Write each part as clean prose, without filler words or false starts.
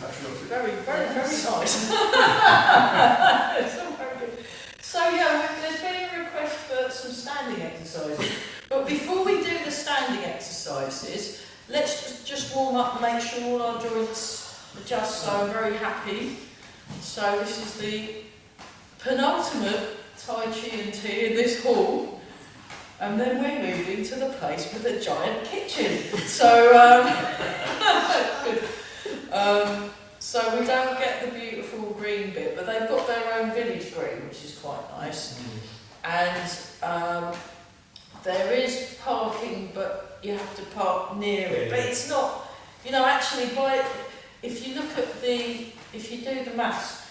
patriotic. Very, very, very nice. It's all very good. So yeah, there's been a request for some standing exercises. But before we do the standing exercises, let's just warm up and make sure all our joints adjust. So I'm very happy. So this is the penultimate Tai Chi and tea in this hall. And then we're moving to the place with a giant kitchen. So, so we don't get the beautiful green bit, but they've got their own village green, which is quite nice. And there is parking, but you have to park near it. But it's not, you know, actually, if you look at if you do the maths,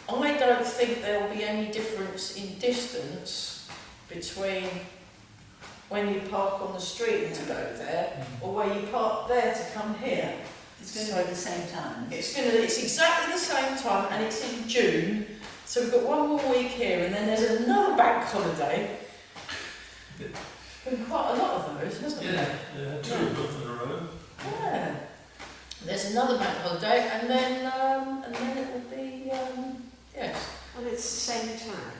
I don't think there will be any difference in distance between when you park on the street to go there, or where you park there to come here. It's going to be the same time. It's exactly the same time, and it's in June. So we've got one more week here, and then there's another bank holiday. Been quite a lot of those, hasn't there? Yeah, 2 of them in a row. Yeah. There's another bank holiday, and then it will be yes. And it's the same time.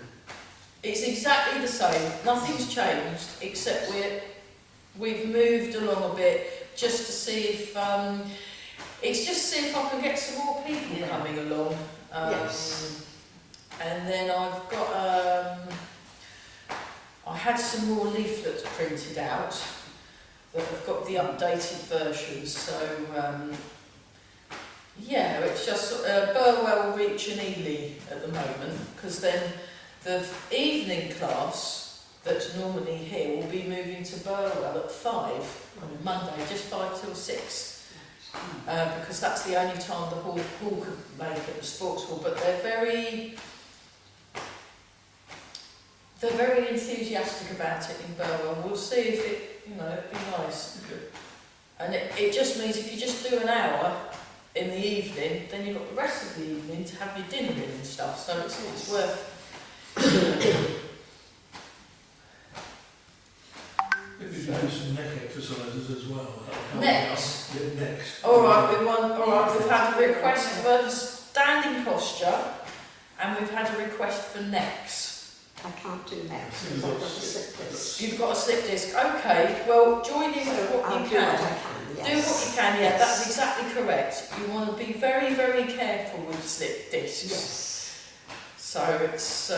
It's exactly the same. Nothing's changed, except we've moved along a bit just to see if it's just see if I can get some more people coming along. Yes. And then I've got I had some more leaflets printed out that have got the updated versions. So yeah, it's just Burwell, Reach and Ely at the moment, because then the evening class that's normally here will be moving to Burwell at 5 on Monday, just 5 till 6, because that's the only time the hall could make it, the sports hall. But they're very enthusiastic about it in Burwell. We'll see if it, it'd be nice. And it just means if you just do an hour in the evening, then you've got the rest of the evening to have your dinner in and stuff. So it's worth. Maybe you do some neck exercises as well. Necks? Yeah, necks. Alright, we've had a request for standing posture, and we've had a request for necks. I can't do next because I've got a slip disc. You've got a slip disc. Okay, well, join in with what I'll you do what I can. can, Do yes. what you can, yeah, Yes. that's exactly correct. You want to be very, very careful with slip discs. Yes. So it's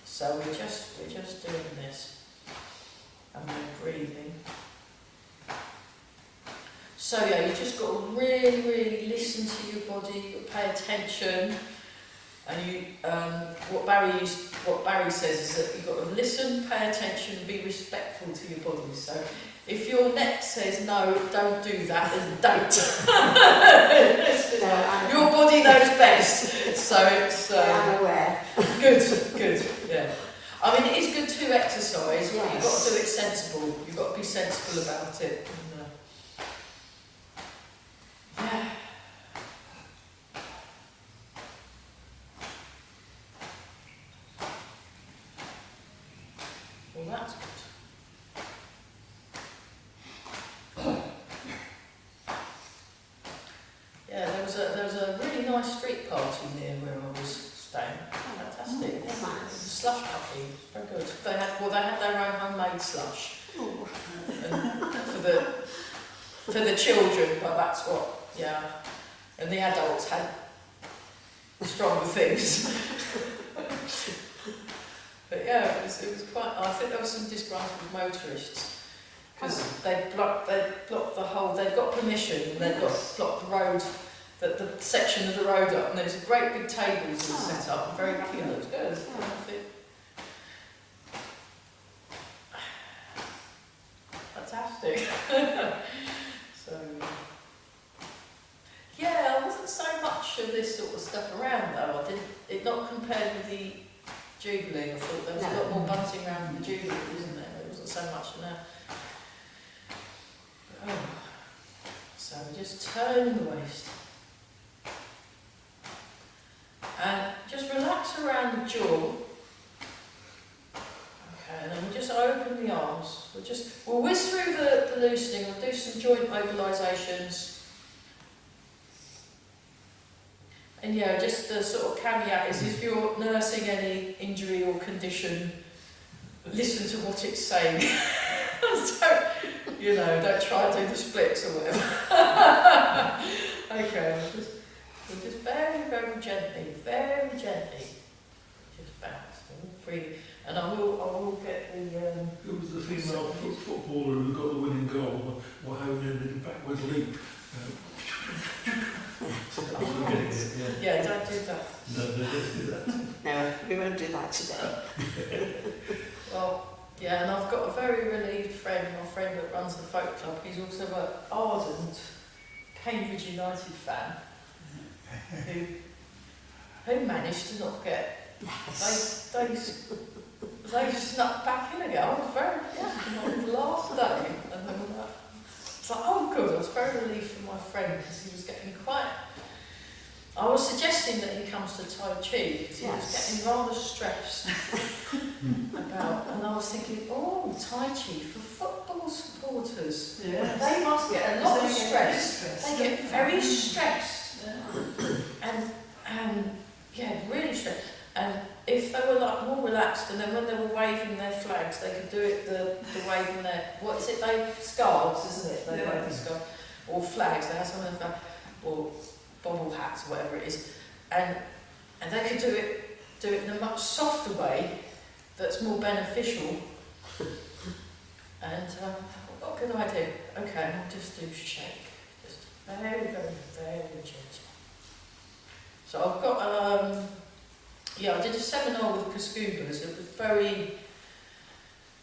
so we're just doing this, and we're breathing. So yeah, you just got to really, really listen to your body. You've got to pay attention, and what Barry says is that you've got to listen, pay attention, and be respectful to your body. So if your neck says no, don't do that, then don't. Your body knows best. So it's I'm aware. good, yeah. I mean, it is good to exercise, but you've got Yes. to do it sensible. You've got to be sensible about it. And, yeah. Well, that's good. Yeah, there was a really nice street party near where I was staying. Fantastic. Oh, nice. Slush puppy, very good. They had their own homemade slush for the children, but that's what, yeah. And the adults had stronger things. But yeah, it was quite. I think there was some disgruntled motorists because they blocked the whole. They'd got permission and they'd blocked the road, the section of the road up, and there was a great big tables set up. And very cute. It was good. Fantastic. So yeah, there wasn't so much of this sort of stuff around though. Not compared with the Jubilee. I thought there was a lot more bunting around the Jubilee, isn't there? There wasn't so much in there. So we just turn the waist. And just relax around the jaw. Okay, and then we'll just open the arms. We'll whiz through the loosening, we'll do some joint mobilisations. And yeah, just the sort of caveat is if you're nursing any injury or condition, listen to what it's saying. Don't, don't try and do the splits or whatever. Okay, we'll just very, very gently, just bounce all freely. And I will get the, Who was the female footballer who got the winning goal? Why did a backward leap? I'm forgetting it, yeah, don't do that. No, don't do that. No, we won't do that today. Well, yeah, and I've got a very relieved friend, my friend that runs the folk club. He's also an ardent Cambridge United fan who managed to not get. Yes. They snuck back in again. I was very pleased on the last day, and then it's like, oh good. I was very relieved for my friend because he was getting quite. I was suggesting that he comes to Tai Chi because he was getting rather stressed about, and I was thinking, oh, Tai Chi for football supporters. Yeah. They must get a lot of They get stress. stressed. They get very stressed, Yeah. and yeah, really stressed. And if they were like more relaxed, and then when they were waving their flags, they could do it the waving their scarves, isn't it? They wave the scarves or flags. They have some of the or bobble hats, or whatever it is, and they could do it in a much softer way that's more beneficial. And I thought, what a good idea. Okay, I'll just do shake, just very, very, very gentle. So I've got I did a seminar with Kascubas.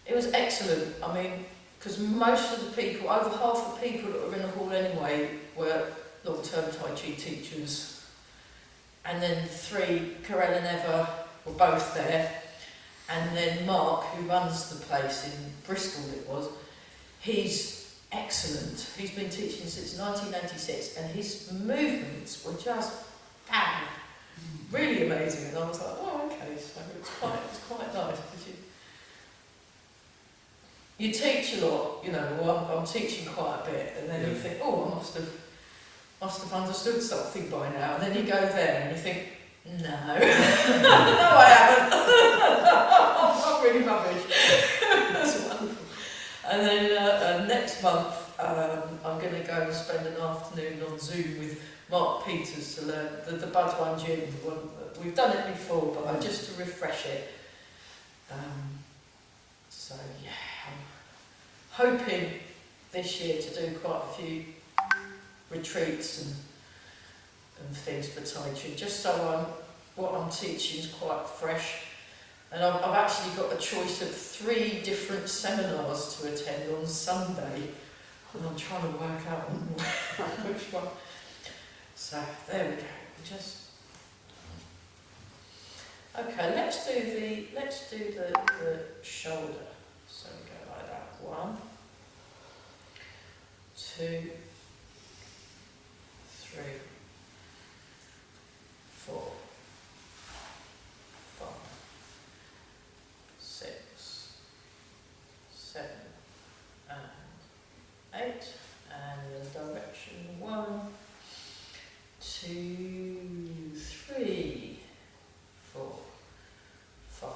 It was excellent. I mean, because most of the people, over half the people that were in the hall anyway, were long-term Tai Chi teachers. And then 3, Karel and Eva, were both there. And then Mark, who runs the place in Bristol he's excellent. He's been teaching since 1996, and his movements were just really amazing. And I was like, oh, okay, so it's quite nice. You teach a lot, I'm teaching quite a bit, and then you think, oh, I must have understood something by now. And then you go there and you think, no, no, I haven't. I'm really rubbish. That's wonderful. And then next month, I'm going to go and spend an afternoon on Zoom with Mark Peters to learn the Budwan Gym. We've done it before, but just to refresh it. So yeah, I'm hoping this year to do quite a few retreats and things for Tai Chi, just so what I'm teaching is quite fresh. And I've actually got a choice of 3 different seminars to attend on Sunday, and I'm trying to work out which one. So there we go. Okay, let's do the shoulder. So we go like that. 1, 2, 3, 4, 5, 6, 7, and 8, and the other direction. 1, 2, 3, 4, 5,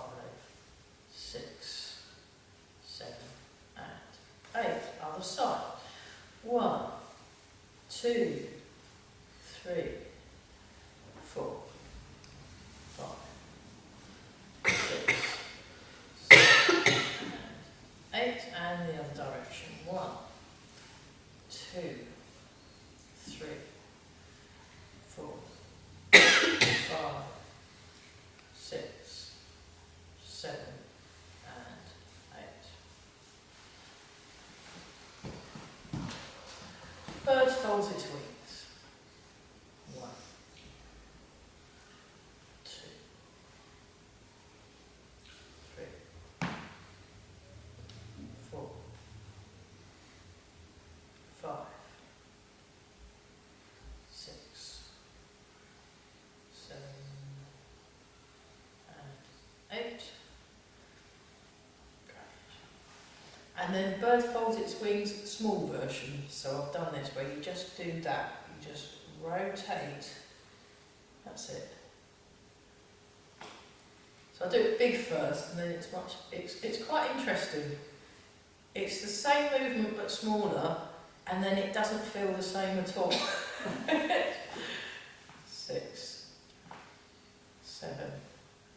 6, 7, and 8. Other side. 1, 2, 3, 4, 5, 6, 7, and 8, and the other direction. 1, 2, 3, 4, 5, 6, 7, and 8. Bird folds its wings. 1, 2, 3, 4, 5, 6, 7, and 8. And then bird folds its wings, small version. So I've done this where you just do that. You just rotate That's it. So I do it big first, and then it's quite interesting. It's the same movement but smaller, and then it doesn't feel the same at all. 6, 7,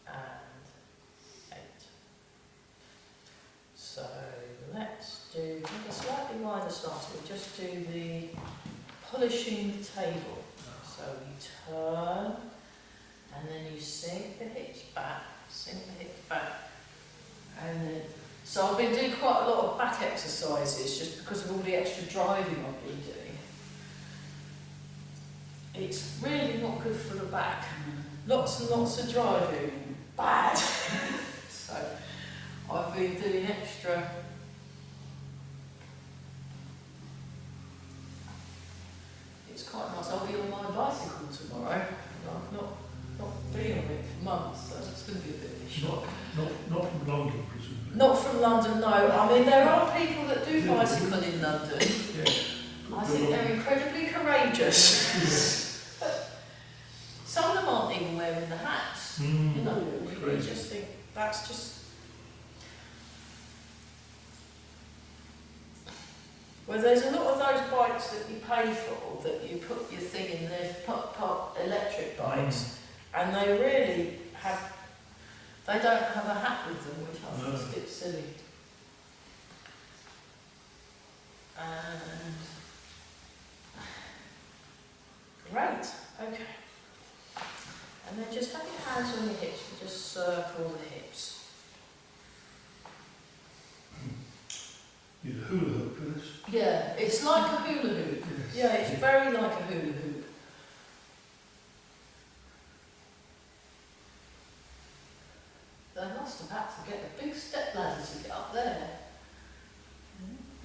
and 8. So let's do a slightly wider start. We'll just do the polishing the table. So you turn, and then you sink the hips back, and then. So I've been doing quite a lot of back exercises just because of all the extra driving I've been doing. It's really not good for the back. Lots and lots of driving, bad. So I've been doing extra. It's quite nice. I'll be on my bicycle tomorrow. I've not been on it for months, so it's going to be a bit of a shock. Not from London, presumably. Not from London, no. I mean, there are people that do bicycle in London. Yeah. I think they're incredibly courageous. Some of them aren't even wearing the hats. You know, you crazy. just think that's just. Well, there's a lot of those bikes that you pay for that you put your thing in. They're pop electric bikes, and they really have. They don't have a hat with them, which I think is a bit silly. And great, okay. And then just have your hands on your hips and just circle the hips. Need a hula hoop for this. Yeah, it's like a hula hoop. Yes. Yeah, it's very like a hula hoop. They must have had to get a big step ladder to get up there.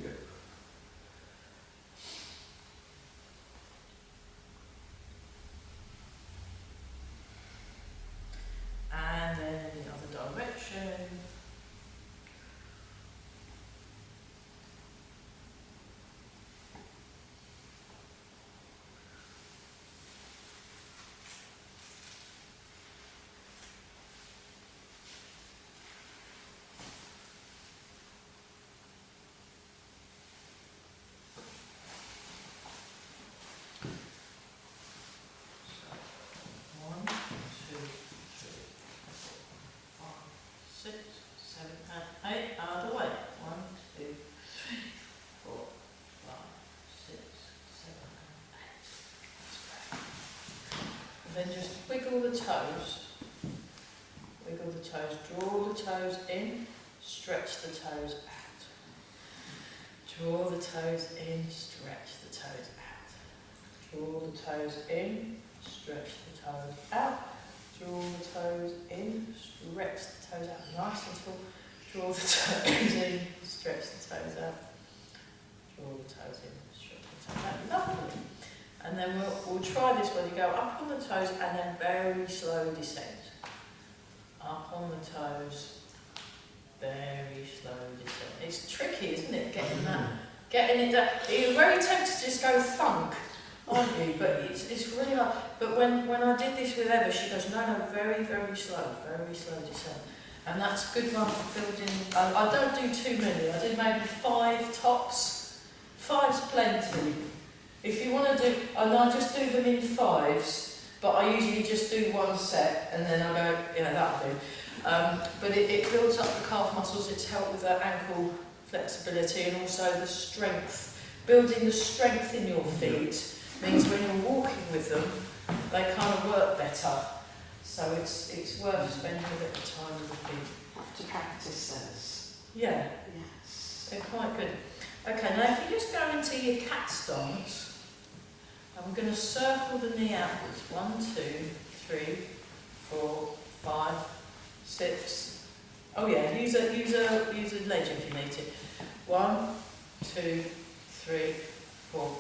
Yeah. And then the other direction. One, two, three, four, 5, 6, 7, and 8. Other way. 1, 2, 3, 4, 5, 6, 7, and 8. That's great. And then just wiggle the toes. Wiggle the toes. Draw the toes in. Stretch the toes out. Draw the toes in. Stretch the toes out. Draw the toes in. Stretch the toes out. Draw the toes in. Stretch the toes out. Nice and tall. Draw the toes in. Stretch the toes out. Draw the toes in. Stretch the toes out. Lovely. And then we'll try this when you go up on the toes and then very slow descent. Up on the toes. Very slow descent. It's tricky, isn't it? Getting it down. You're very tempted to just go thunk, aren't you? But it's really hard. But when I did this with Eva, she goes, no, very, very slow descent. And that's a good one for building. I don't do too many. I do maybe 5 tops. 5's plenty. If you want to do, and I just do them in 5s, but I usually just do 1 set, and then I go, yeah, that'll do. But it builds up the calf muscles. It's helped with that ankle flexibility and also the strength. Building the strength in your feet means when you're walking with them, they kind of work better. So it's worth spending a bit of time with the feet. Have to practice those. Yeah, Yes. they're quite good. Okay, now if you just go into your cat stance, I'm going to circle the knee outwards. 1, 2, 3, 4, 5, 6. Oh yeah, use a ledge if you need to. 1, 2, 3, 4,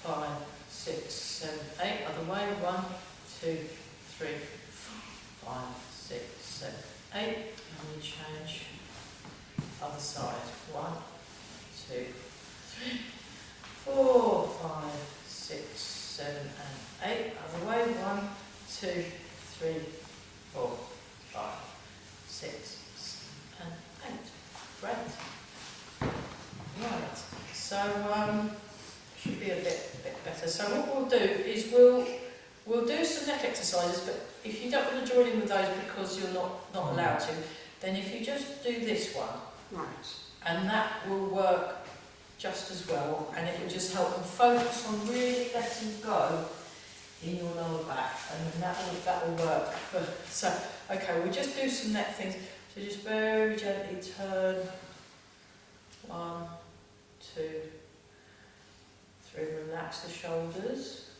5, 6, 7, 8. Other way. 1, 2, 3, 4, 5, 6, 7, 8. And we change other side. 1, 2, 3, 4, 5, 6, 7, and 8. Other way. 1, 2, So should be a bit better. So what we'll do is we'll do some neck exercises, but if you don't want to join in with those because you're not allowed to, then if you just do this one, Right. and that will work just as well, and it will just help them focus on really letting go in your lower back, and then that will work. So okay, we'll just do some neck things. So just very gently turn. 1, 2, 3. Relax the shoulders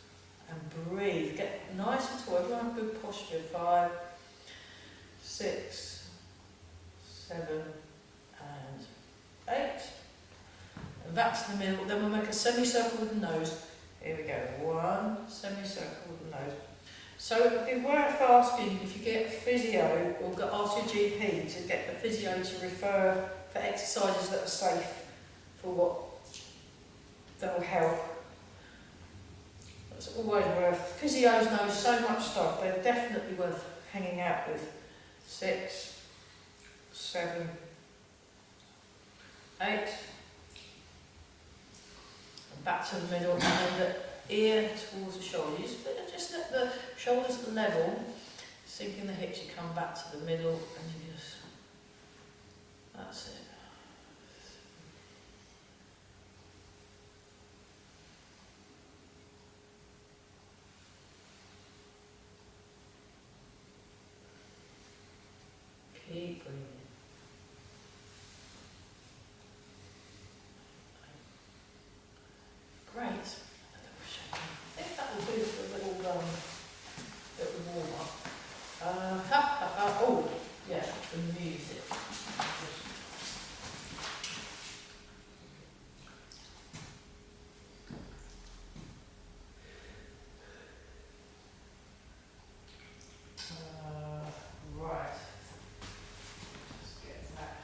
and breathe. Get nice and tall. Everyone have good posture. 5, 6, 7, and 8. And back to the middle. Then we'll make a semicircle with the nose. Here we go. 1 semicircle with the nose. So it'd be worth asking if you get a physio or ask your GP to get the physio to refer for exercises that are safe for what that will help. It's always worth. Physios know so much stuff. They're definitely worth hanging out with. 6, 7, 8. And back to the middle, and then the ear towards the shoulder. Just let the shoulders level, sink in the hips. You come back to the middle, and you just. That's it. Keep breathing. Great. I think that will do for a little warm up. Oh, yeah, the music. Right. Let's get that.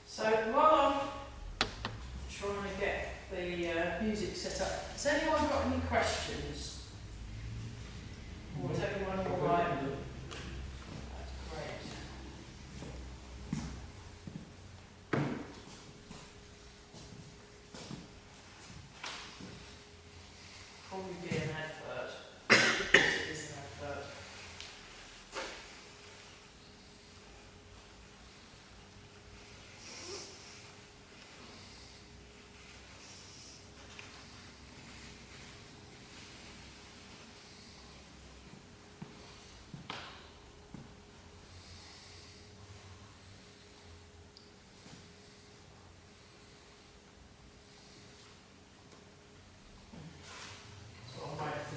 So while I'm trying to get the music set up, has anyone got any questions? Or is everyone all right? That's great. Probably be an advert. It is an advert.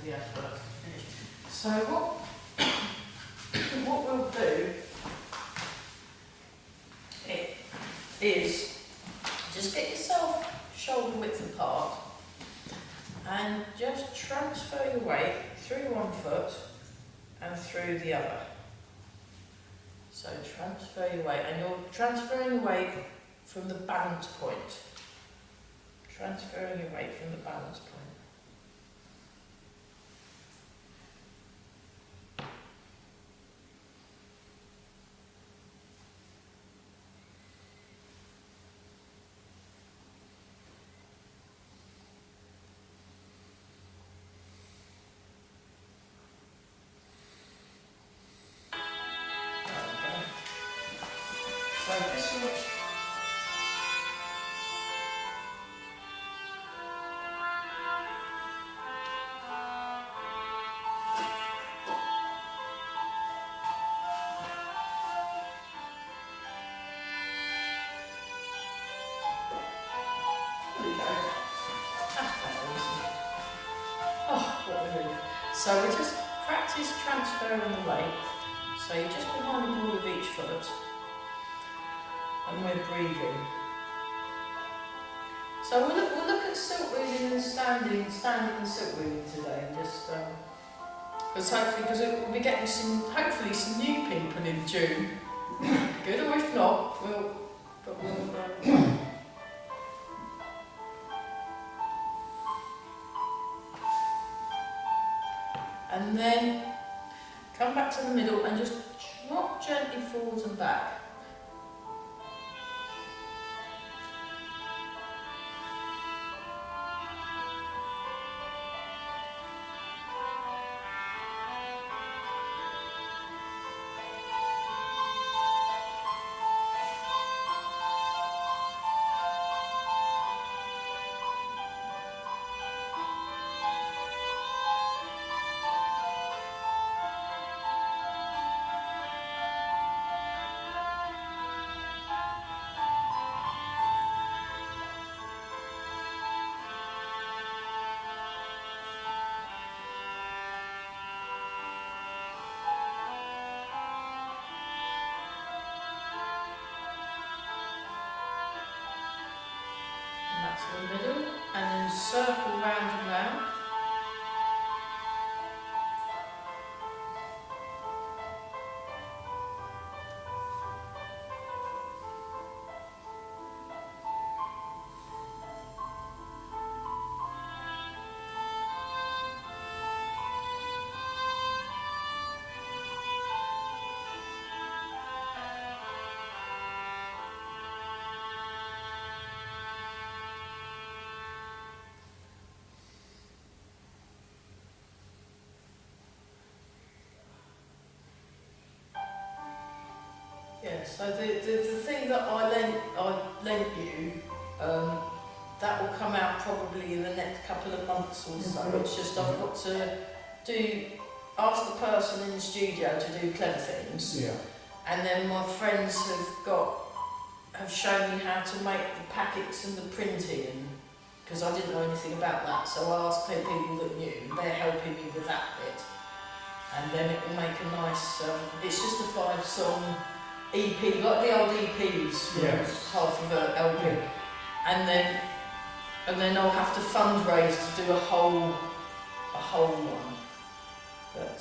The advert to finish. So what we'll do is just get yourself shoulder width apart and just transfer your weight through one foot and through the other. So transfer your weight, and you're transferring your weight from the balance point. Transferring your weight from the balance point. So this will there we go. Oh, what a relief. So we just practice transferring the weight. So you're just behind the ball of each foot. And we're breathing. So we'll look at silk weaving and standing and silk weaving today, just because we'll be getting hopefully some new people in June. Good, or if not, we'll. And then come back to the middle and just drop gently forwards and back. middle and then circle round and round. Yeah, so the thing that I lent you, that will come out probably in the next couple of months or so. It's just I've got to ask the person in the studio to do clever things, Yeah. and then my friends have shown me how to make the packets and the printing, because I didn't know anything about that. So I asked people that knew, and they're helping me with that bit, and then it will make a nice. It's just a 5-song EP, like the old EPs from Yes. half of an album, and then I'll have to fundraise to do a whole one. But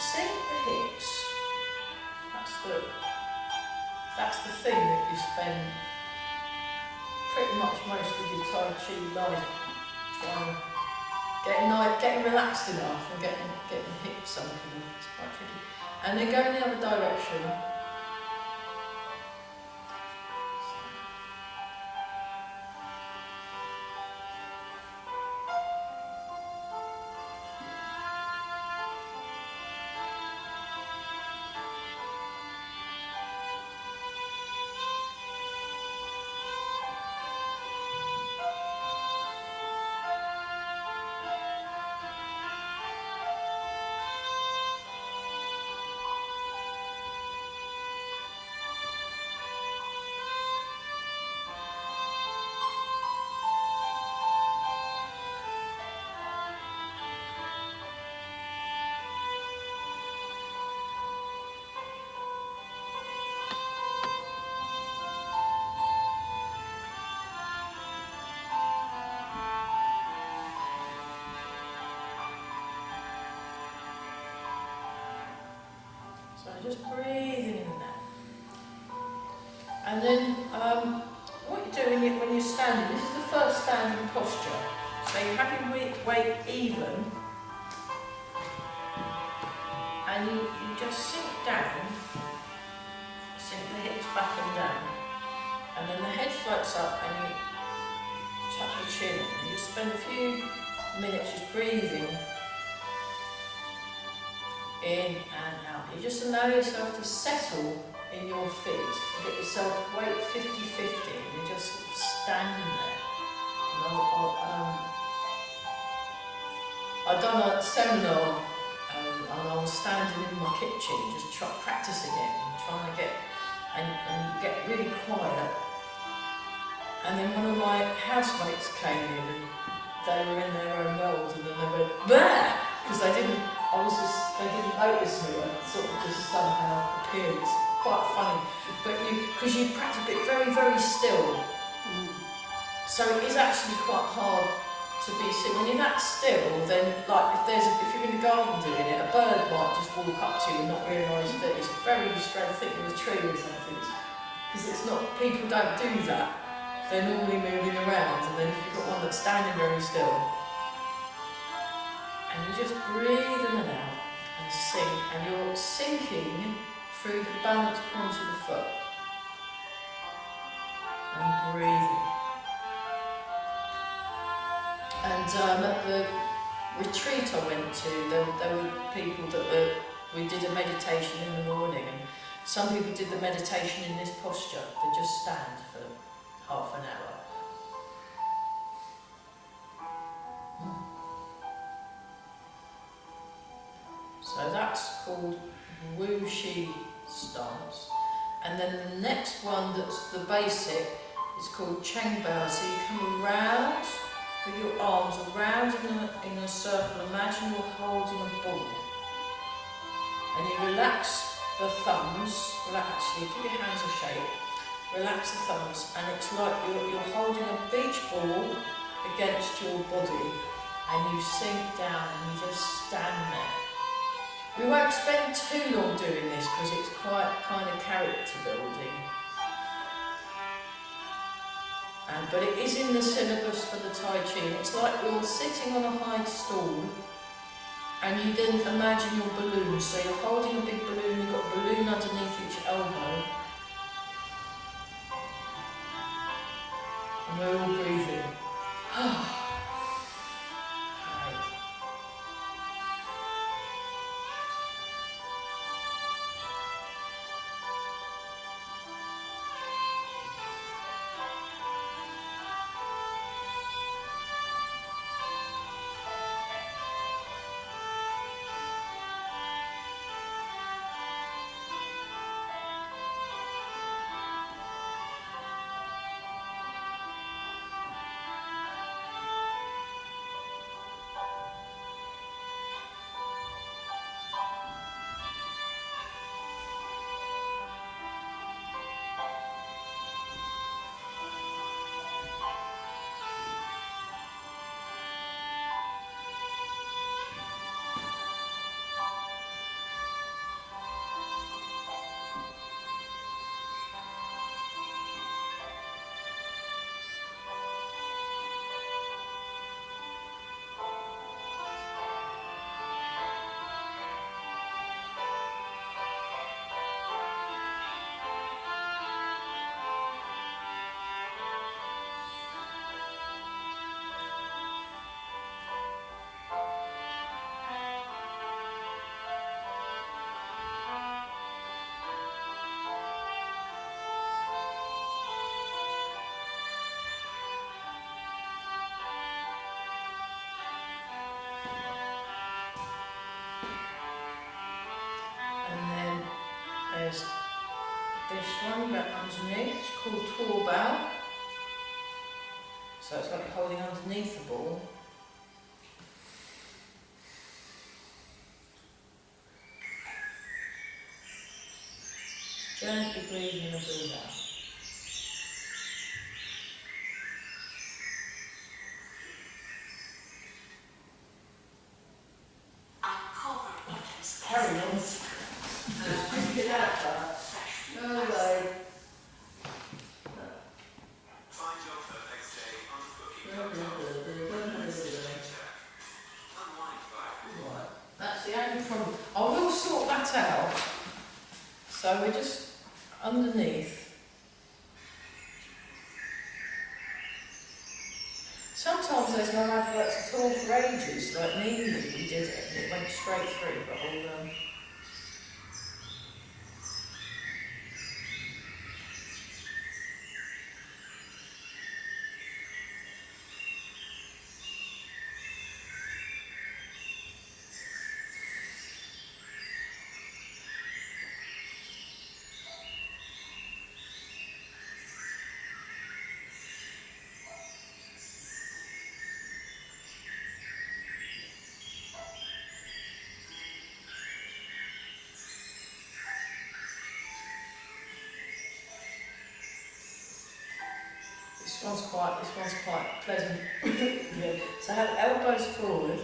sink the hips. That's the thing that you spend pretty much most of your Tai Chi life trying getting relaxed enough and getting hips sunken enough. It's quite tricky. And then go in the other direction. So just breathing in and out. And then what you do when you're standing, this is the first standing posture. So you have your weight even, and you just sink down, sink the hips back and down, and then the head floats up and you tuck your chin in. You just spend a few minutes just breathing in and out. You just allow yourself to settle in your feet, get yourself weight 50-50, and you're just sort of standing there. I'd done a seminar and I was standing in my kitchen just practicing it and trying to get really quiet. And then one of my housemates came in and they were in their own world, and then they went, "Bah!" because they didn't notice me. I sort of just somehow appeared. It's quite funny, but because you practice it very, very still, so it is actually quite hard to be still. When you're that still, then like if you're in the garden doing it, a bird might just walk up to you and not realise that it's very strange, thinking of a tree or something. Because it's not, people don't do that. They're normally moving around, and then if you've got one that's standing very still, and you just breathe in and out and sink, and you're sinking through the balance point of the foot and breathing. And at the retreat I went to, there were people that were we did a meditation in the morning, and some people did the meditation in this posture. They just stand for half an hour. So that's called Wu Shi stance. And then the next one that's the basic is called Cheng Bao. So you come around with your arms around in a circle. Imagine you're holding a ball. And you relax the thumbs. Actually, give your hands a shake. Relax the thumbs. And it's like you're holding a beach ball against your body. And you sink down and you just stand there. We won't spend too long doing this because it's quite kind of character building. But it is in the syllabus for the Tai Chi. And it's like you're sitting on a high stool and you then imagine your balloon. So you're holding a big balloon, you've got a balloon underneath each elbow. And we're all breathing. There's this one back underneath, it's called Tuo Bao. So it's like you're holding underneath the ball. Gently breathe in and breathe out. Carry on. Get out of that. No way. Find your perfect day on booking.com. Right. That's the only problem. I will sort that out. So we're just underneath. Sometimes there's no adverts at all for ages, like in England we did it and it went straight through, but I'll This one's quite pleasant. Yeah. So have elbows forward.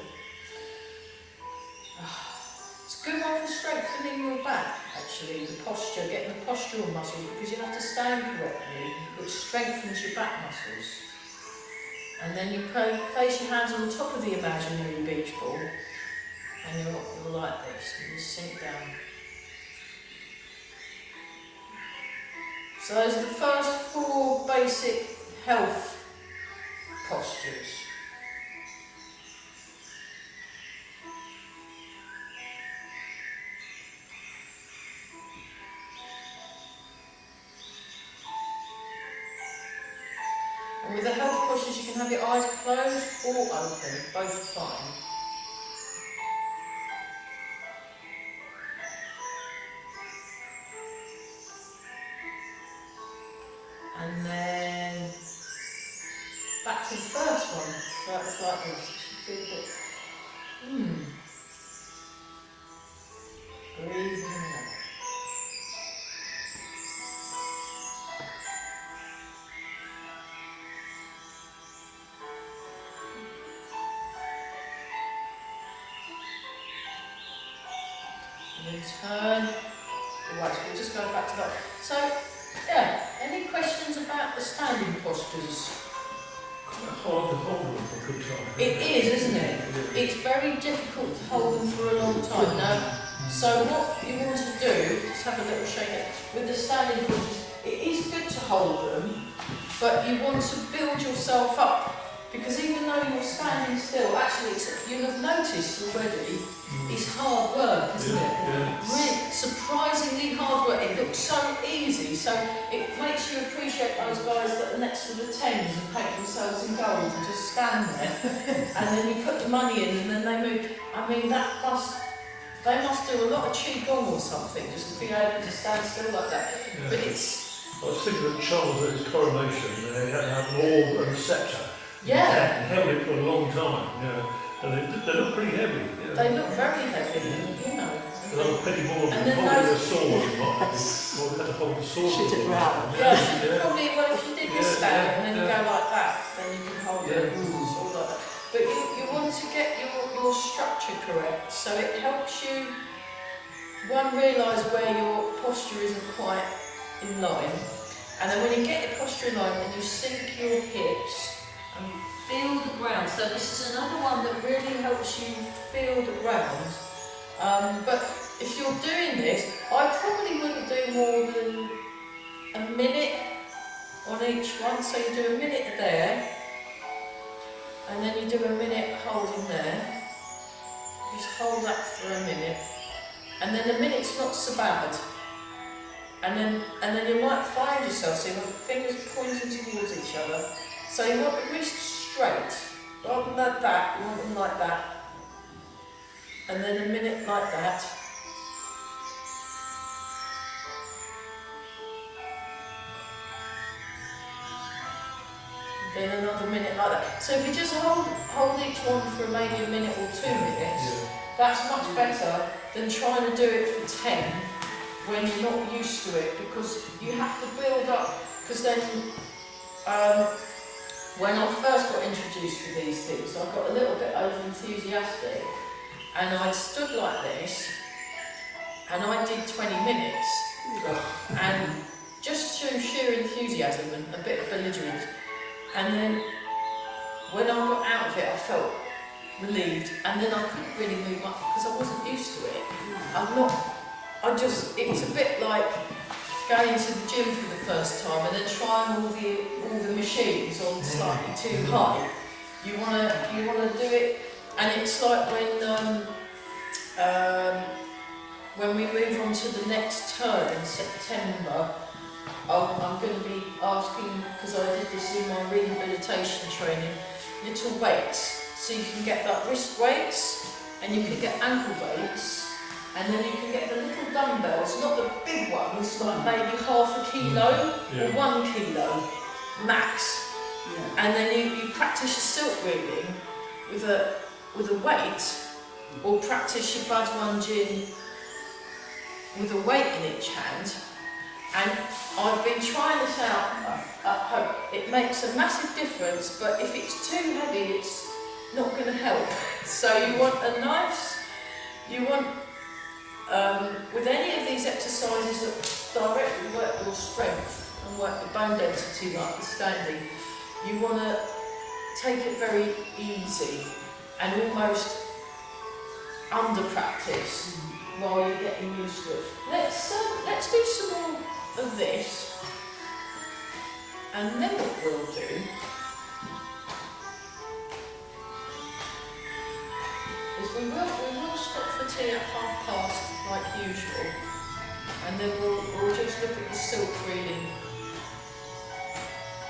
It's a good one for strengthening your back, actually, the posture, getting the postural muscles, because you have to stand correctly, which strengthens your back muscles. And then you place your hands on the top of the imaginary beach ball, and you're like this, and you sink down. So those are the first 4 basic health postures. With the help of postures, you can have your eyes closed or open, both are fine. And then back to the first one. So that was like this. You feel a bit. Breathing out. And then turn. Right, so we'll just go back to that. So, yeah, any questions about the standing postures? Quite hard to hold them for a good time. It is, isn't it? Yeah. It's very difficult to hold them for a long time. Now, so what you want to do, just have a little shake it, with the standing postures, it is good to hold them, but you want to build yourself up, because even though you're standing still, actually, you'll have noticed already, it's hard work, isn't it? Yeah. Really surprisingly hard work. It looks so easy, so it makes you appreciate those guys that are next to the Thames and paint themselves in gold and just stand there. And then you put the money in and then they move. I mean, they must do a lot of qigong or something just to be able to stand still like that. Yeah. But it's, I was thinking of Charles at his coronation, they had to have an orb and a sceptre. yeah, And held it for a long time, and they look pretty heavy. they look very heavy, you know. And I was Penny Morgan And then holding a those- sword, well, we had to hold the sword. Shoot it for a long round. time. Yeah, probably, well, if you did this Yeah, down yeah, and then you yeah. go like that, then you can hold it Yeah. all like that. But you want to get your structure correct, so it helps you, one, realise where your posture isn't quite in line, and then when you get your posture in line, then you sink your hips and feel the ground. So this is another one that really helps you feel the ground. But if you're doing this, I probably wouldn't do more than a minute on each one. So you do a minute there, and then you do a minute holding there. Just hold that for a minute, and then a minute's not so bad. And then you might find yourself, so you want fingers pointing towards each other. So you want the wrists straight, rather than like that, you want them like that. And then a minute like that. Then another minute like that. So if you just hold each one for maybe a minute or 2 minutes, that's much better than trying to do it for 10 when you're not used to it, because you have to build up. Because then, when I first got introduced to these things, I got a little bit over enthusiastic, and I stood like this, and I did 20 minutes, and just through sheer enthusiasm and a bit of belligerence. And then when I got out of it, I felt relieved, and then I couldn't really move up because I wasn't used to it. It was a bit like going to the gym for the first time and then trying all the machines on slightly too high. You wanna do it, and it's like when we move on to the next term in September. I'm going to be asking, because I did this in my rehabilitation training, little weights. So you can get like wrist weights, and you can get ankle weights, and then you can get the little dumbbells, not the big ones, like maybe half a kilo or 1 kilo max. Yeah. And then you practice your silk reading with a weight, or practice your Bhadwan with a weight in each hand. And I've been trying this out at home. It makes a massive difference, but if it's too heavy, it's not going to help. So you want with any of these exercises that directly work your strength and work your bone density, like the standing, you want to take it very easy and almost under practice while you're getting used to it. Let's do some more of this, and then what we'll do is we will stop for tea at past like usual, and then we'll just look at the silk reading.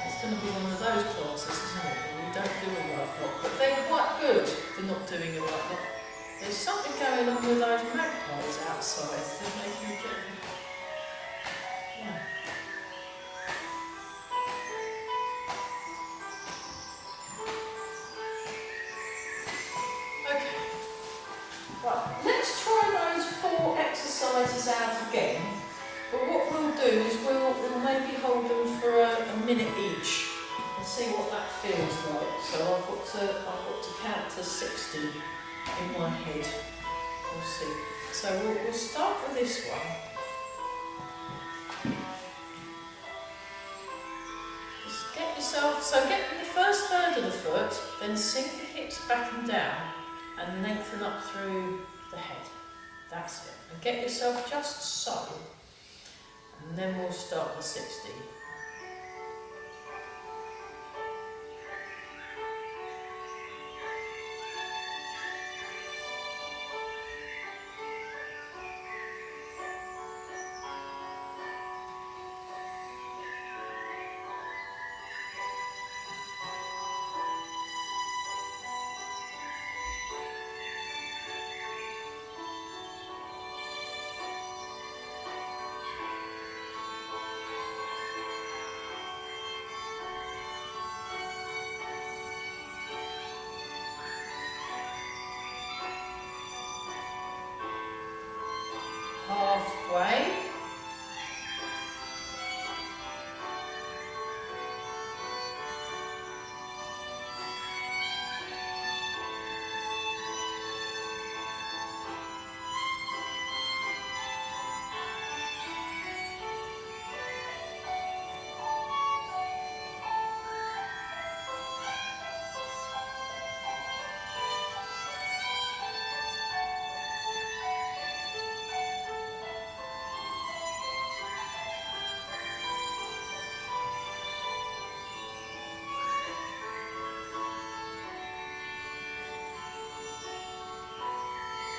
Let's going to be one of those classes, isn't it? Where we don't do a right lot, but they're quite good for not doing a right lot. There's something going on with those magpies outside. They're making a bit of yeah. Okay. Right, let's try those 4 exercises out again. But what we'll do is we'll maybe hold them for a minute each and see what that feels like. So I've got to count to 60 in my head. We'll see. So we'll start with this one. Just get yourself, get the first third of the foot, then sink the hips back and down and lengthen up through the head. That's it. And get yourself just so. And then we'll start with 60. Halfway.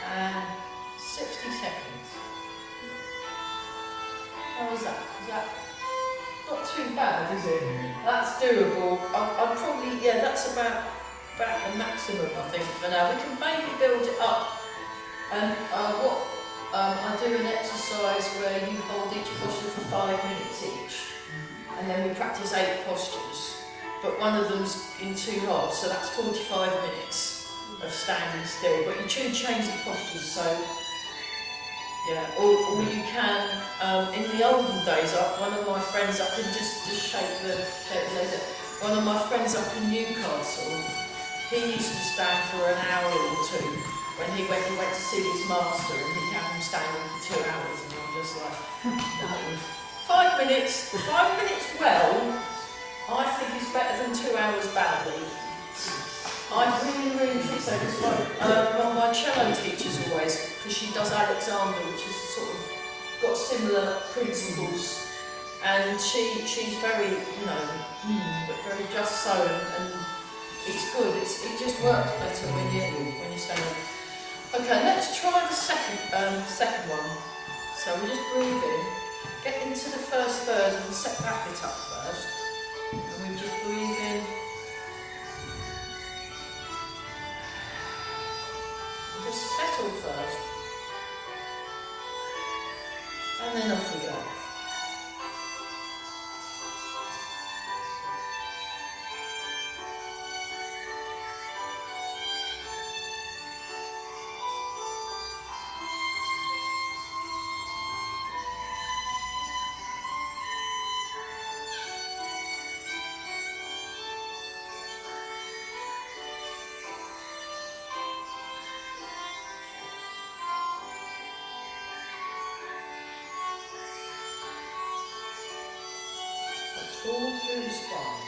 And 60 seconds. How was that? Is that not too bad, is it? That's doable. I'd probably, yeah, that's about the maximum, I think, for now. We can maybe build it up. And I do an exercise where you hold each posture for 5 minutes each. And then we practice 8 postures. But one of them's in 2 halves, so that's 45 minutes of standing still. But you should change the postures, so yeah, or you can, in the olden days, one of my friends up in, just shake the head, one of my friends up in Newcastle, he used to stand for an hour or 2 when he went to see his master, and he'd have him standing for 2 hours, and I'm just like, no. 5 minutes well, I think is better than 2 hours badly. I really think so, because one of my cello teachers always, because she does Alexander, which is sort of got similar principles, and she's very, but very just so, and it's good. It just works better when you stand up. Okay, let's try the second one. So we just breathe in, get into the first third, and set that bit up first, and we just breathe in. Just settle first, and then off we go. All through the spine.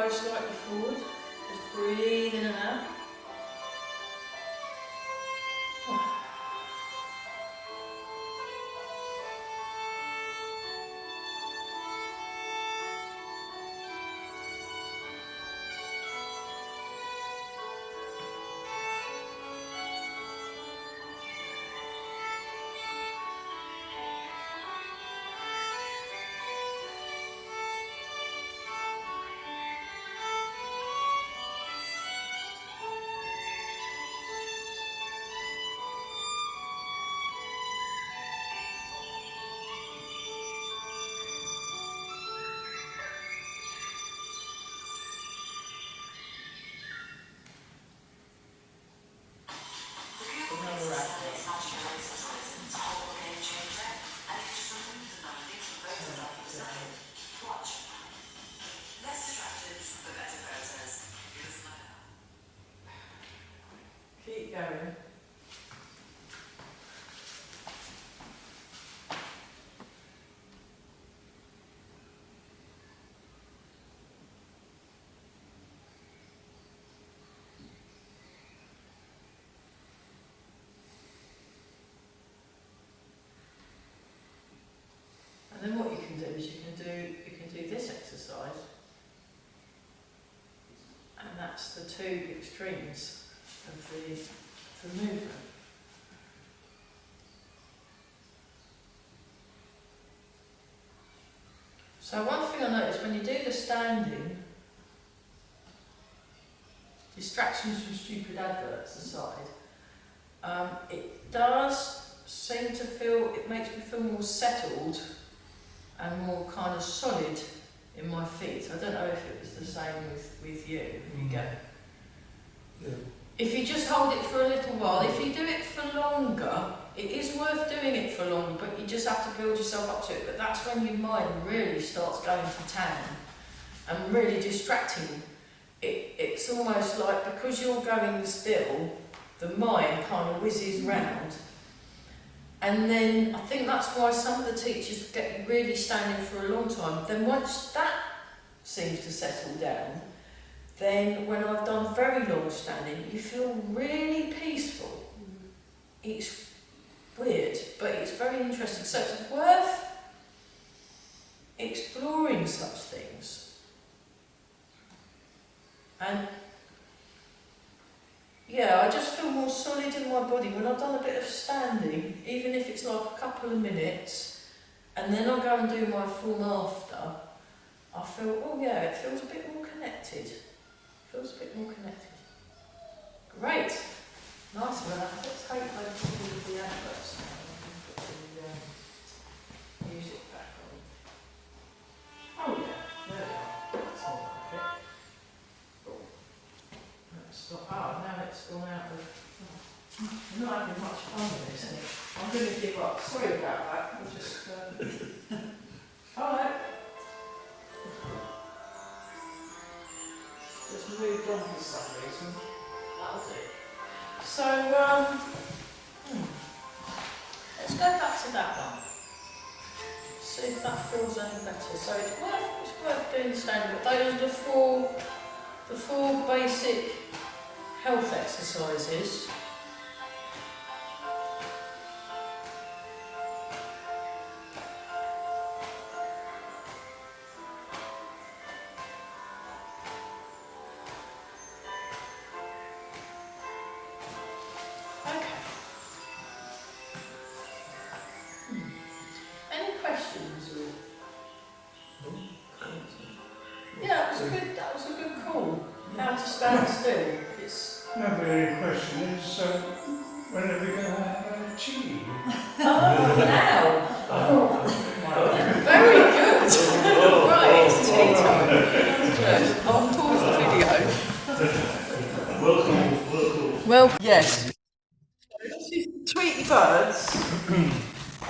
elbow slightly forward. Just breathe in and out. Another round. Keep going. And then what you can do is you can do this exercise, and that's the two extremes of the movement. So one thing I noticed when you do the standing, distractions from stupid adverts aside, it does seem to feel, it makes me feel more settled and more kind of solid in my feet. I don't know if it was the same with you. If you go, Yeah. if you just hold it for a little while, if you do it for longer, it is worth doing it for longer, but you just have to build yourself up to it. But that's when your mind really starts going to town and really distracting. It's almost like, because you're going still, the mind kind of whizzes round. And then I think that's why some of the teachers get you really standing for a long time. Then once that seems to settle down, then when I've done very long standing, you feel really peaceful. It's weird, but it's very interesting. So it's worth exploring such things. And yeah, I just feel more solid in my body when I've done a bit of standing, even if it's like a couple of minutes, and then I go and do my form after. I feel, oh yeah, it feels a bit more connected. Feels a bit more connected. Great. Nice one. Let's hope I can do the adverts now. Put the music back on. Oh yeah, there we are. That's not like it. Let's stop. Oh, now it's gone out of... I'm not having much fun with this thing. I'm going to give up. Sorry about that. We'll just... Alright. Just moved on for some reason. That'll do. So, let's go back to that one. See if that feels any better. So it's worth doing the standing, but those are the four basic health exercises. Any questions? Or? Yeah, that was a good call. How to stand still. It's... No, but the question is, when are we going to have a tea? Oh, now! Very good! Right, it's tea time. I'll pause the video. Welcome. Well, yes. This is Tweety Birds.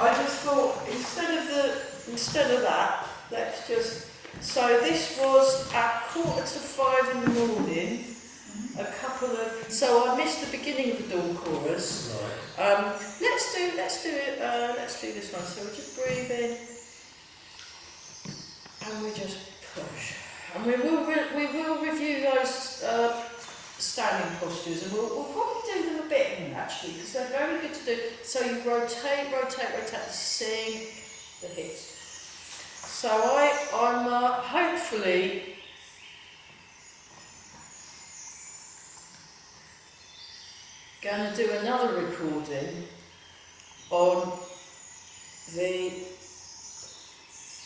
I just thought instead of that, let's just. So this was at 4:45 in the morning. A couple of. So I missed the beginning of the dawn chorus. Right. Let's do this one. So we just breathe in, and we just push. And we will review those standing postures, and we'll probably do them a bit actually, because they're very good to do. So you rotate to sing the hits. So I'm hopefully going to do another recording on the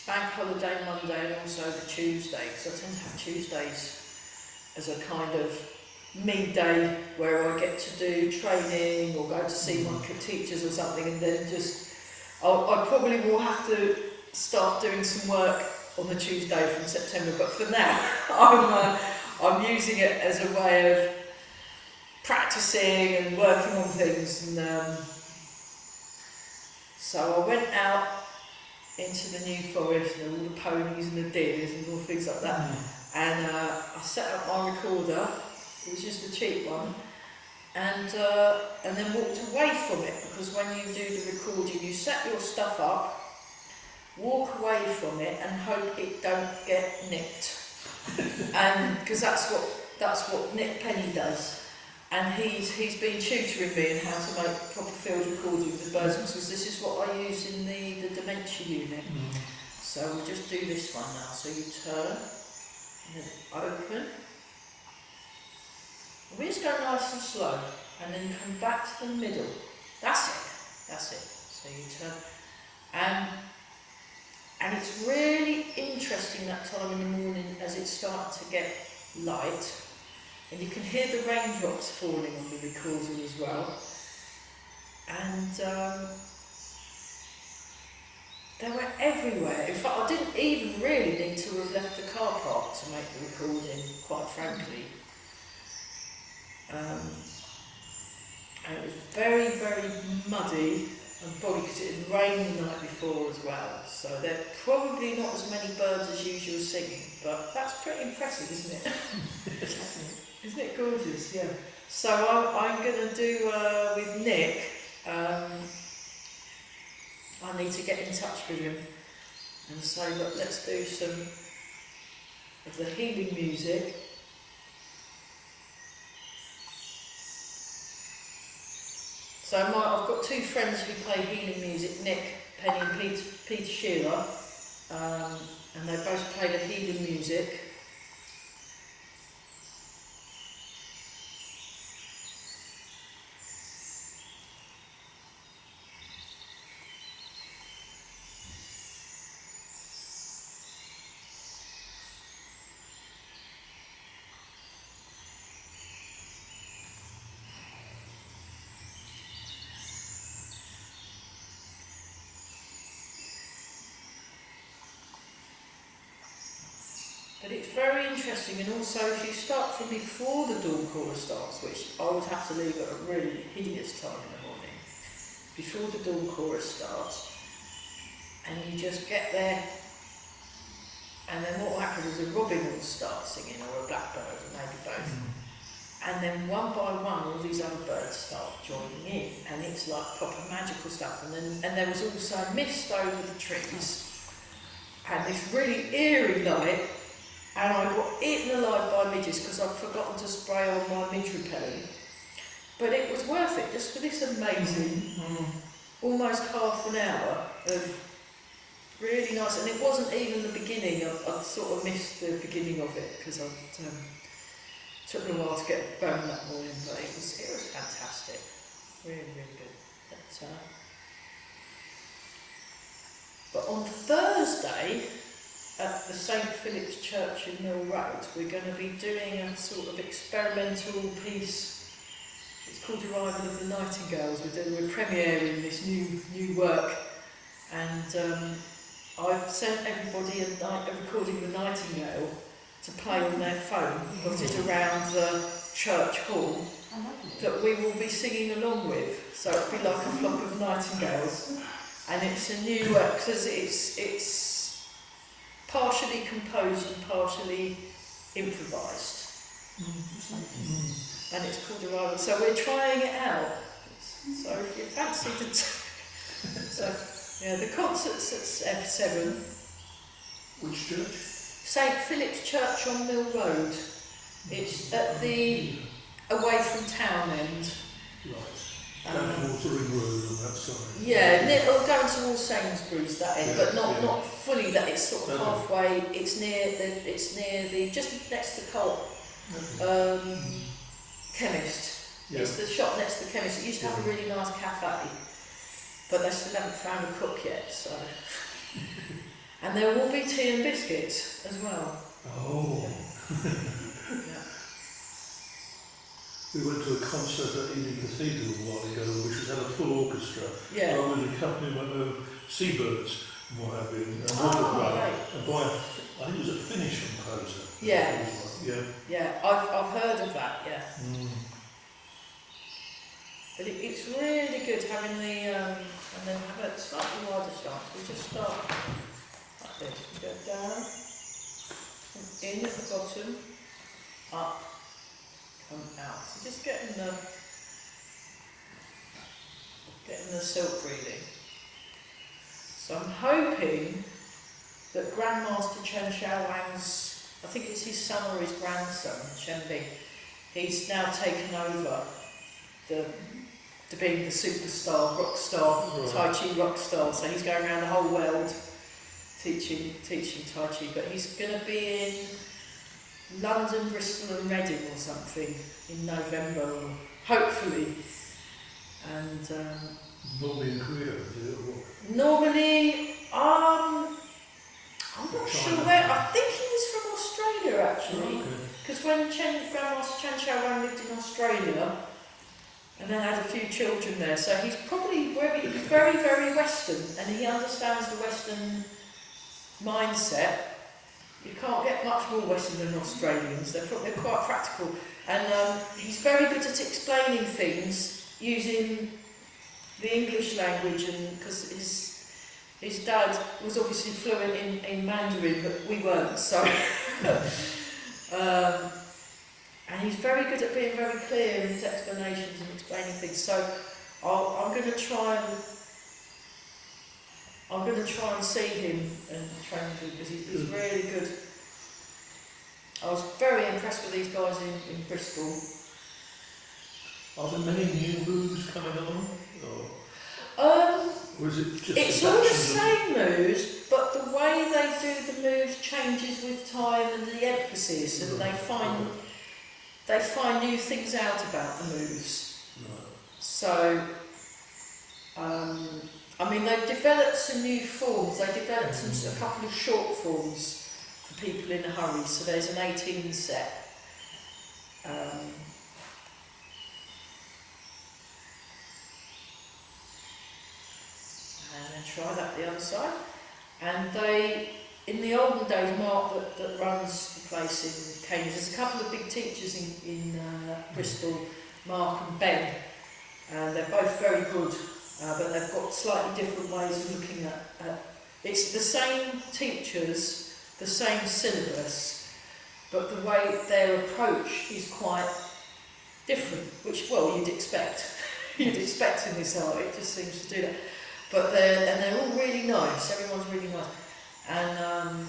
Bank Holiday Monday and also the Tuesday, because I tend to have Tuesdays as a kind of me day where I get to do training or go to see my teachers or something, and then just I probably will have to start doing some work on the Tuesday from September, but for now I'm using it as a way of practicing and working on things. And so I went out into the New Forest and all the ponies and the deers and all things like that, and I set up my recorder. It was just a cheap one, and then walked away from it, because when you do the recording you set your stuff up, walk away from it and hope it don't get nicked, and because that's what Nick Penny does, and he's been tutoring me in how to make proper field recordings of birds, because this is what I use in the dementia unit. So we'll just do this one now. So you turn and then open. We just go nice and slow, and then come back to the middle. That's it. So you turn, and it's really interesting that time in the morning as it's starting to get light, and you can hear the raindrops falling on the recording as well. And they were everywhere. In fact, I didn't even really need to have left the car park to make the recording, quite frankly. And it was very, very muddy, and probably because it had rained the night before as well. So there are probably not as many birds as usual singing, but that's pretty impressive, isn't it? Isn't it gorgeous? Yeah. So I'm going to do with Nick. I need to get in touch with him and say, look, let's do some of the healing music. So I've got two friends who play healing music, Nick Penny and Peter Shearer, and they both play the healing music. But it's very interesting, and also if you start from before the dawn chorus starts, which I would have to leave at a really hideous time in the morning, before the dawn chorus starts, and you just get there, and then what will happen is a robin will start singing, or a blackbird, or maybe both. And then one by one all these other birds start joining in, and it's like proper magical stuff. And there was also mist over the trees, and this really eerie light. And I got eaten alive by midges because I'd forgotten to spray on my midge repellent. But it was worth it, just for this amazing, almost half an hour of really nice. And it wasn't even the beginning. I'd sort of missed the beginning of it because it took me a while to get going that morning. But it was fantastic, really, really good. But on Thursday, at the St Philip's Church in Mill Road, we're going to be doing a sort of experimental piece. It's called Arrival of the Nightingales. We're premiering this new work, and I've sent everybody a recording of the Nightingale to play on their phone, got it around the church hall, that we will be singing along with. So it'll be like a flock of nightingales, and it's a new work because it's partially composed and partially improvised. And it's called Arrival. So we're trying it out. So if you fancy so yeah, the concert's at 7. Which church? St Philip's Church on Mill Road. It's at the away from town end. Right. Down towards the ring road on that side. Yeah, or down towards Sainsbury's that end, Yeah, but not yeah. not fully. That it's sort of No. halfway. It's near the just next to Colt chemist. Yeah. It's the shop next to the chemist. It used to have a really nice cafe, but they still haven't found a cook yet. So, and there will be tea and biscuits as well. Oh. Yeah. We went to a concert at Ely Cathedral a while ago, which had a full orchestra. Yeah. I was accompanied by Seabirds and what have you. And Oh, by, right. and by, I think it was a Finnish composer. Yeah. Yeah. Yeah, I've heard of that. Yeah. Mm. But it's really good having the, and then have a slightly wider stance. We just start like this. We go down, in at the bottom, up, come out. So just getting the silk breathing. So I'm hoping that Grandmaster Chen Xiaowang's, I think it's his son or his grandson, Chen Bing, he's now taken over to being the superstar, rock star, Right. Tai Chi rock star. So he's going around the whole world teaching Tai Chi. But he's going to be in London, Bristol and Reading or something in November, or hopefully. And Normally in Korea, is it? Or what? normally, I'm not sure China. where. I think he was from Australia actually. Okay. Because when Grandmaster Chen Xiaowang lived in Australia, and then had a few children there, so he's probably he's very, very Western, and he understands the Western mindset. You can't get much more Western than Australians. They're quite practical, and he's very good at explaining things using the English language, and because his dad was obviously fluent in Mandarin, but we weren't, so. And he's very good at being very clear in his explanations and explaining things. So I'm going to try and see him and train him because he's really good. I was very impressed with these guys in Bristol. Are there many new moves coming along? Or is it just It's all the adaptations of- same moves, but the way they do the moves changes with time and the emphasis, and they find new things out about the moves. Right. So, I mean, they've developed some new forms. They developed a couple of short forms for people in a hurry. So there's an 18 set. And then try that the other side. And they, in the olden days, Mark that runs the place in Cambridge, there's a couple of big teachers in Bristol, Mark and Ben. They're both very good, but they've got slightly different ways of looking at it's the same teachers, the same syllabus, but the way their approach is quite different, which, well, you'd expect. You'd expect in this art, it just seems to do that. But they're all really nice, everyone's really nice. And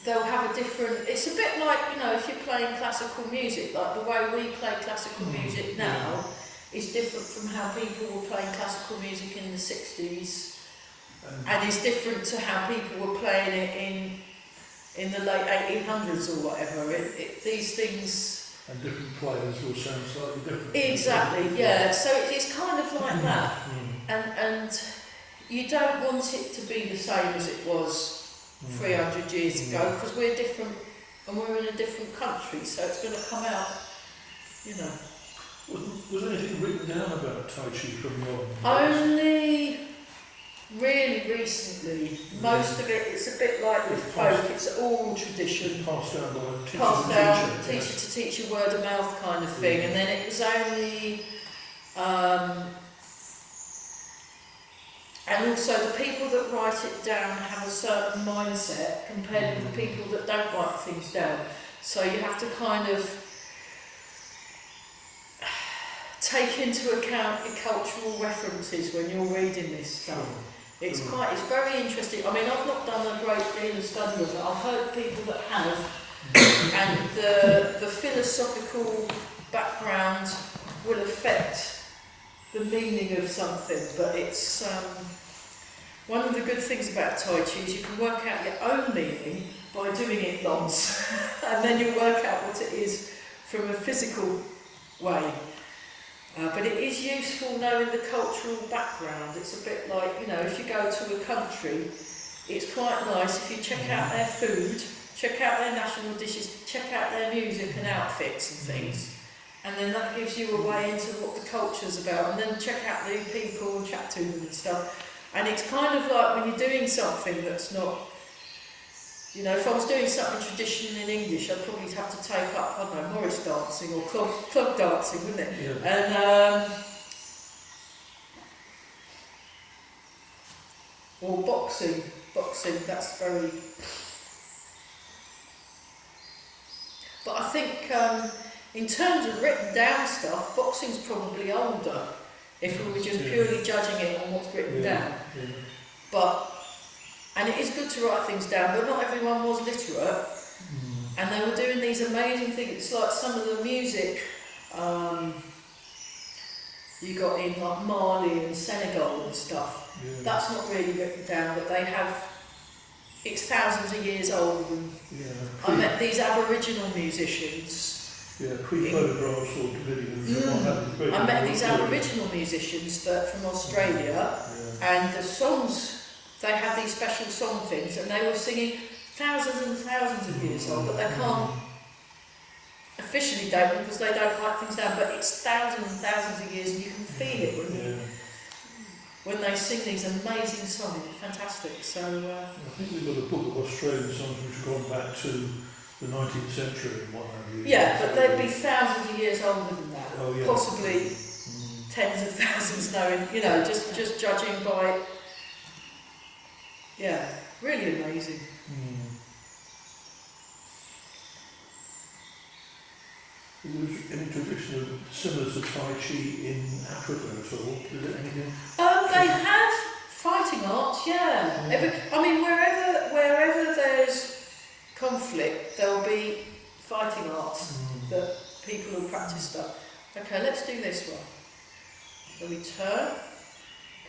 they'll have a different, it's a bit like, you know, if you're playing classical music, like the way we play classical music now is different from how people were playing classical music in the 60s, and is different to how people were playing it in the late 1800s or whatever. These things... And different players will sound slightly different. Exactly, yeah. So it's kind of like that. And you don't want it to be the same as it was 300 years ago, because we're different and we're in a different country, so it's going to come out, you know. Was anything written down about Tai Chi from your... Only really recently. Most of it, it's a bit like with folk, it's all tradition. Passed down by teacher Passed to down, teacher. teacher to teacher, word of mouth kind of thing, and then it was only... and also the people that write it down have a certain mindset compared to the people that don't write things down. So you have to kind of take into account your cultural references when you're reading this stuff. It's very interesting. I mean, I've not done a great deal of study of it. I've heard people that have, and the philosophical background will affect the meaning of something, but it's one of the good things about Tai Chi is you can work out your own meaning by doing it lots, and then you work out what it is from a physical way. But it is useful knowing the cultural background. It's a bit like, you know, if you go to a country, it's quite nice if you check out their food, check out their national dishes, check out their music and outfits and things. And then that gives you a way into what the culture's about. And then check out the people and chat to them and stuff. And it's kind of like when you're doing something that's not, you know, if I was doing something traditional in English, I'd probably have to take up, I don't know, Morris dancing or club dancing, wouldn't it? Yeah. And or boxing, that's very. But I think in terms of written down stuff, boxing's probably older. If we were just purely judging it on what's written down, and it is good to write things down, but not everyone was literate, and they were doing these amazing things. It's like some of the music you got in like Mali and Senegal and stuff. That's not really written down, but they have. It's thousands of years old, and I met these Aboriginal musicians. Pre-photographs or videos. I met these Aboriginal musicians that from Australia, and the songs. They have these special song things, and they were singing thousands and thousands of years old, but they can't officially date them because they don't write things down, but it's thousands and thousands of years, and you can feel it when they sing these amazing songs. Fantastic. So I think we've got a book of Australian songs which have gone back to the 19th century and what have you. yeah, but they'd be thousands of years older than that. Oh, yeah. Possibly tens of thousands, knowing, you know, just judging by. Yeah, really amazing. Is there any tradition similar to Tai Chi in Africa at all? Is there anything? They have fighting arts, I mean, wherever there's conflict, there'll be fighting arts that people will practice stuff. Okay, let's do this one. So we turn,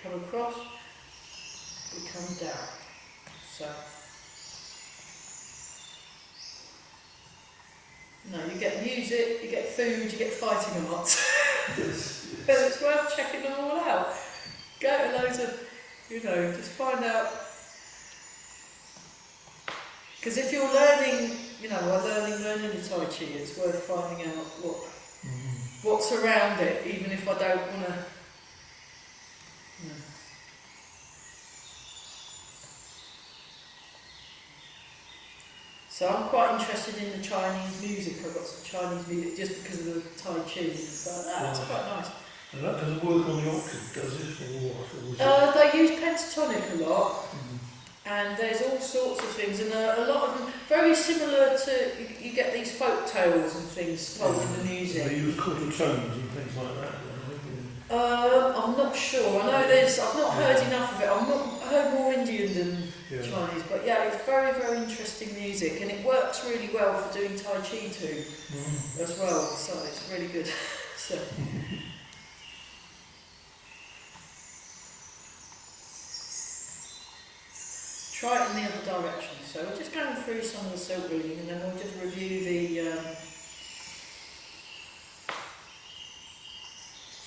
come across, we come down. So, no, you get music, you get food, you get fighting arts. Yes. And it's worth checking them all out. Go to loads of, you know, just find out. Because if you're learning, you know, learning the Tai Chi, it's worth finding out what's around it, even if I don't want to. So I'm quite interested in the Chinese music. I've got some Chinese music just because of the Tai Chi and stuff like that. It's quite nice. And that doesn't work on the octave, does it? Or what? They use pentatonic a lot, and there's all sorts of things, and a lot of them very similar to, you get these folk tales and things told in the music. They use quarter tones and things like that, don't I'm not sure. I know I've not heard enough of it. I've not heard more Indian than Chinese, but yeah, it's very, very interesting music, and it works really well for doing Tai Chi too, as well. So it's really good. So. Try it in the other direction. So we're just going through some of the silk reading, and then we'll just review the.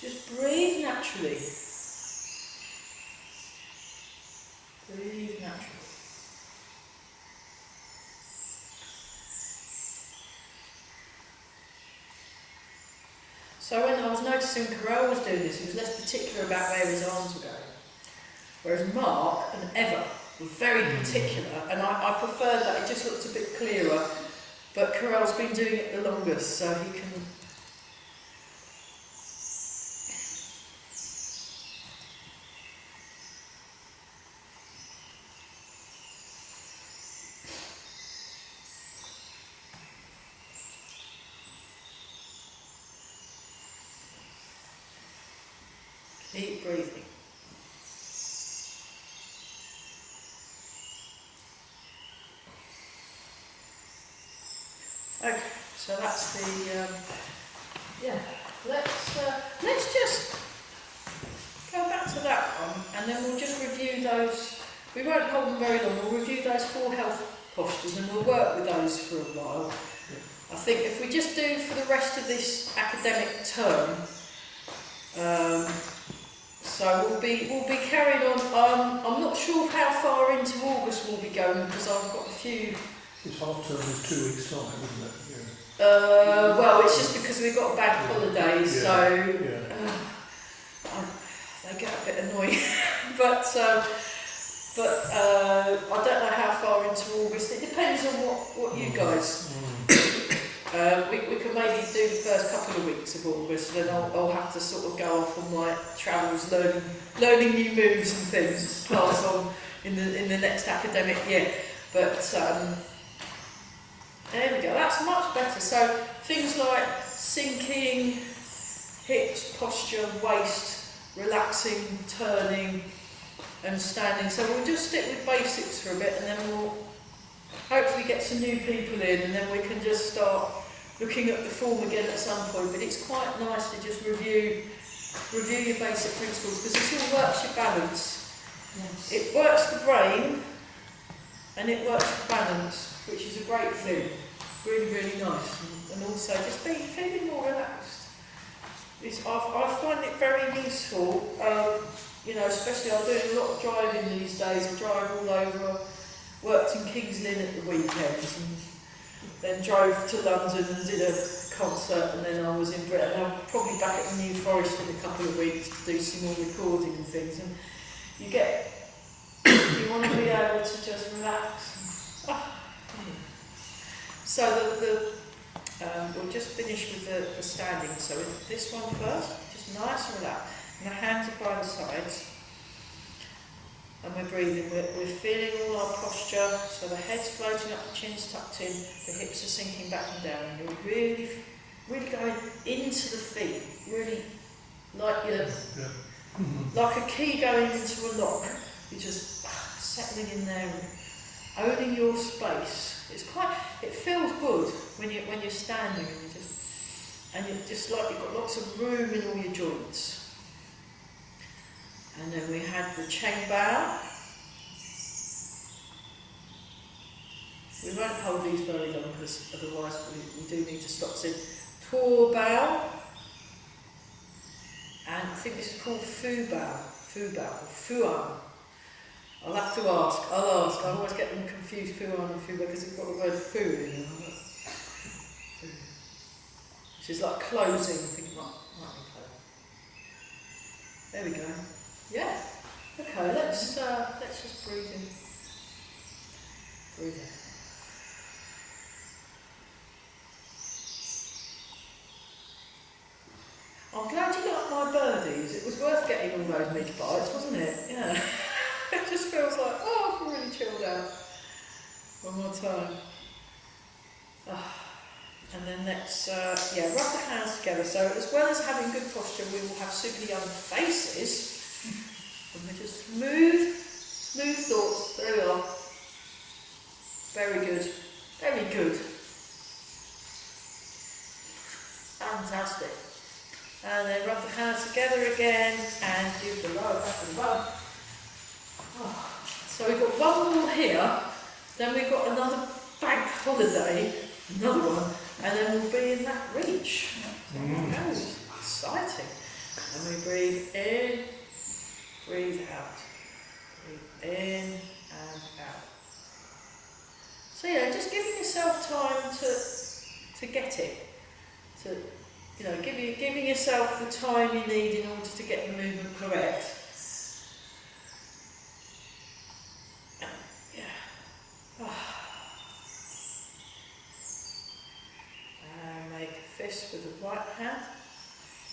Just breathe naturally. Breathe naturally. So when I was noticing Carell was doing this, he was less particular about where his arms were going. Whereas Mark and Eva were very particular, and I preferred that. It just looked a bit clearer. But Carell's been doing it the longest, so he can. Keep breathing. So that's the, yeah, let's just go back to that one and then we'll just review those. We won't hold them very long, we'll review those 4 health postures and we'll work with those for a while. I think if we just do for the rest of this academic term, so we'll be carrying on. I'm not sure how far into August we'll be going because I've got a few. It's half term is 2 weeks' time, isn't it? Well, it's just because we've got bank holidays, Yeah. so Yeah. they get a bit annoying. but I don't know how far into August. It depends on what you guys. We could maybe do the first couple of weeks of August, then I'll have to sort of go off on my travels, learning new moves and things to pass on in the next academic year. But there we go, that's much better. So things like sinking, hips, posture, waist, relaxing, turning and standing. So we'll just stick with basics for a bit and then we'll hopefully get some new people in and then we can just start looking at the form again at some point. But it's quite nice to just review your basic principles because it all works your balance. Yes. It works the brain and it works the balance, which is a great thing. Really, really nice. And also just feeling more relaxed. I find it very useful, you know, especially I'm doing a lot of driving these days. I drive all over. Worked in King's Lynn at the weekends and then drove to London and did a concert and then I was in Britain. I'm probably back at the New Forest in a couple of weeks to do some more recording and things and you want to be able to just relax. So we'll just finish with the standing. So this one first, just nice and relaxed. And the hands are by the sides. And we're breathing, we're feeling all our posture, so the head's floating up, the chin's tucked in, the hips are sinking back and down, and you're really, really going into the feet, really like like a key going into a lock. You're just settling in there and owning your space. It feels good when you're standing and you're just like you've got lots of room in all your joints. And then we had the Cheng Bao. We won't hold these very long because otherwise we do need to stop. So Tor Bao. And I think this is called Fu Bao. Fu Bao. Fuan. I'll have to ask. I'll ask. I always get them confused, Fuan and Fu Bao, because they've got the word Fu in them. Which is like closing. I think it might be closing. There we go. Yeah. Okay, let's just breathe in. Breathe in. I'm glad you got my birdies. It was worth getting all those meat bites, wasn't it? Yeah. It just feels like, oh, I feel really chilled out. One more time. And then let's, rub the hands together. So as well as having good posture, we will have super young faces. And we just smooth thoughts. There we are. Very good. Very good. Fantastic. And then rub the hands together again and give the lower back and rub. So we've got one more here, then we've got another bank holiday, another one, and then we'll be in that reach. Oh, exciting. And we breathe in, breathe out. Breathe in and out. So yeah, just giving yourself time to get it. Giving yourself the time you need in order to get the movement correct. And make a fist with the right hand.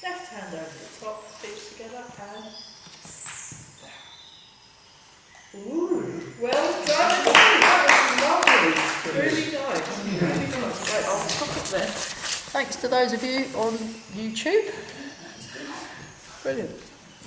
Left hand over the top, feet together, and down. Ooh, well done. That was lovely. Really nice. Really nice. Right, I'll stop it there. Thanks to those of you on YouTube. Brilliant.